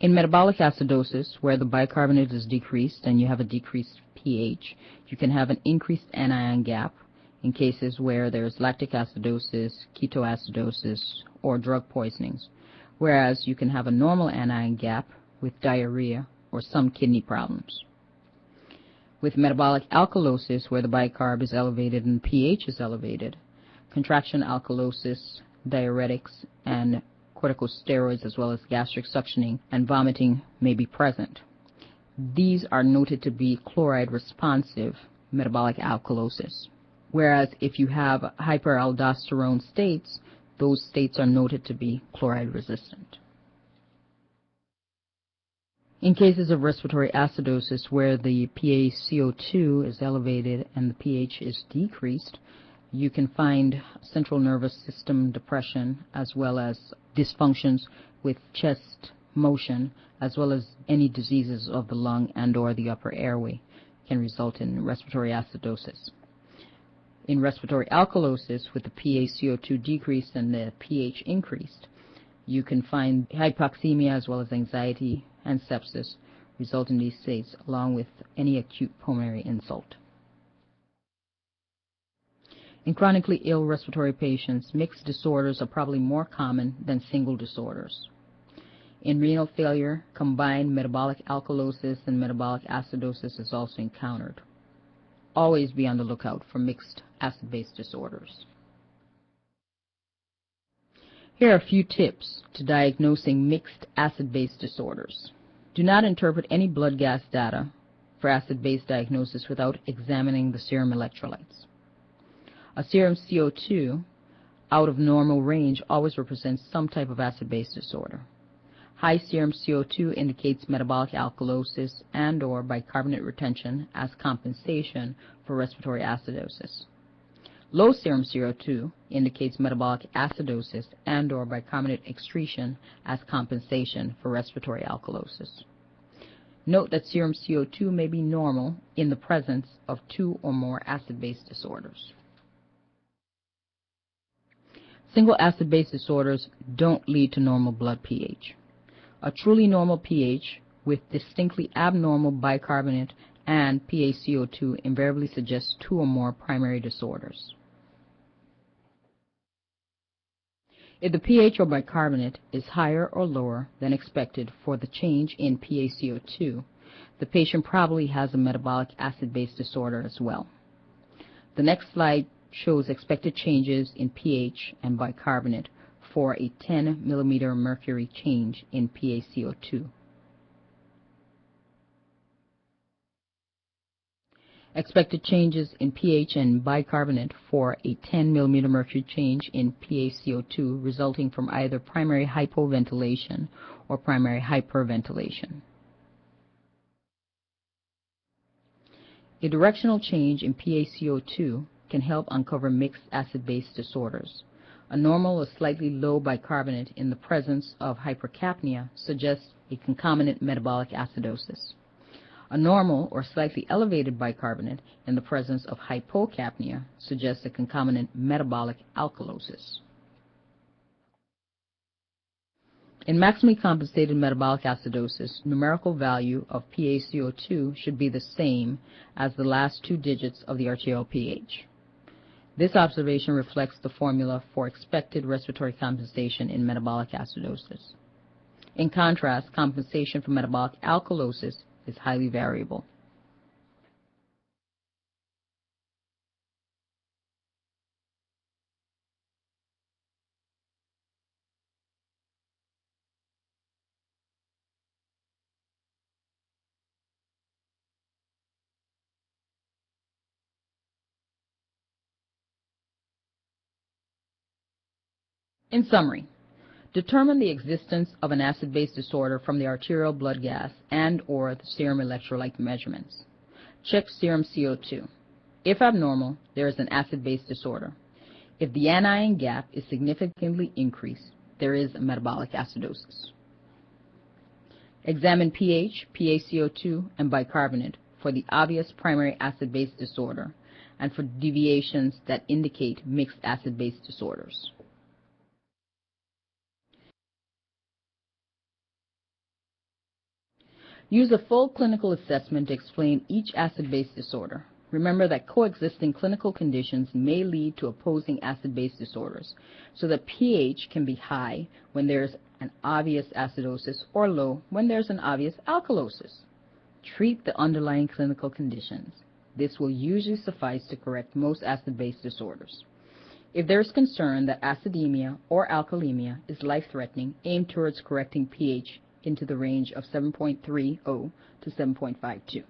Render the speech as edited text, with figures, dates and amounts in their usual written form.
In metabolic acidosis, where the bicarbonate is decreased and you have a decreased pH, you can have an increased anion gap in cases where there's lactic acidosis, ketoacidosis, or drug poisonings, whereas you can have a normal anion gap with diarrhea or some kidney problems. With metabolic alkalosis, where the bicarb is elevated and pH is elevated, contraction alkalosis, diuretics, and corticosteroids, as well as gastric suctioning and vomiting, may be present. These are noted to be chloride-responsive metabolic alkalosis, whereas if you have hyperaldosterone states, those states are noted to be chloride-resistant. In cases of respiratory acidosis where the PaCO2 is elevated and the pH is decreased, you can find central nervous system depression as well as dysfunctions with chest motion, as well as any diseases of the lung and or the upper airway can result in respiratory acidosis. In respiratory alkalosis, with the PaCO2 decreased and the pH increased, you can find hypoxemia as well as anxiety and sepsis result in these states, along with any acute pulmonary insult. In chronically ill respiratory patients, mixed disorders are probably more common than single disorders. In renal failure, combined metabolic alkalosis and metabolic acidosis is also encountered. Always be on the lookout for mixed acid-base disorders. Here are a few tips to diagnosing mixed acid-base disorders. Do not interpret any blood gas data for acid-base diagnosis without examining the serum electrolytes. A serum CO2 out of normal range always represents some type of acid-base disorder. High serum CO2 indicates metabolic alkalosis and or bicarbonate retention as compensation for respiratory acidosis. Low serum CO2 indicates metabolic acidosis and or bicarbonate excretion as compensation for respiratory alkalosis. Note that serum CO2 may be normal in the presence of 2 or more acid-base disorders. Single acid-base disorders don't lead to normal blood pH. A truly normal pH with distinctly abnormal bicarbonate and PaCO2 invariably suggests 2 or more primary disorders. If the pH or bicarbonate is higher or lower than expected for the change in PaCO2, the patient probably has a metabolic acid-base disorder as well. The next slide shows expected changes in pH and bicarbonate for a 10 millimeter mercury change in PaCO2. Expected changes in pH and bicarbonate for a 10 millimeter mercury change in PaCO2 resulting from either primary hypoventilation or primary hyperventilation. A directional change in PaCO2 can help uncover mixed acid-base disorders. A normal or slightly low bicarbonate in the presence of hypercapnia suggests a concomitant metabolic acidosis. A normal or slightly elevated bicarbonate in the presence of hypocapnia suggests a concomitant metabolic alkalosis. In maximally compensated metabolic acidosis, numerical value of PaCO2 should be the same as the last 2 digits of the arterial pH. This observation reflects the formula for expected respiratory compensation in metabolic acidosis. In contrast, compensation for metabolic alkalosis is highly variable. In summary, determine the existence of an acid-base disorder from the arterial blood gas and or the serum electrolyte measurements. Check serum CO2. If abnormal, there is an acid-base disorder. If the anion gap is significantly increased, there is a metabolic acidosis. Examine pH, PaCO2, and bicarbonate for the obvious primary acid-base disorder and for deviations that indicate mixed acid-base disorders. Use a full clinical assessment to explain each acid-base disorder. Remember that coexisting clinical conditions may lead to opposing acid-base disorders, so the pH can be high when there's an obvious acidosis or low when there's an obvious alkalosis. Treat the underlying clinical conditions. This will usually suffice to correct most acid-base disorders. If there is concern that acidemia or alkalemia is life-threatening, aim towards correcting pH into the range of 7.30 to 7.52.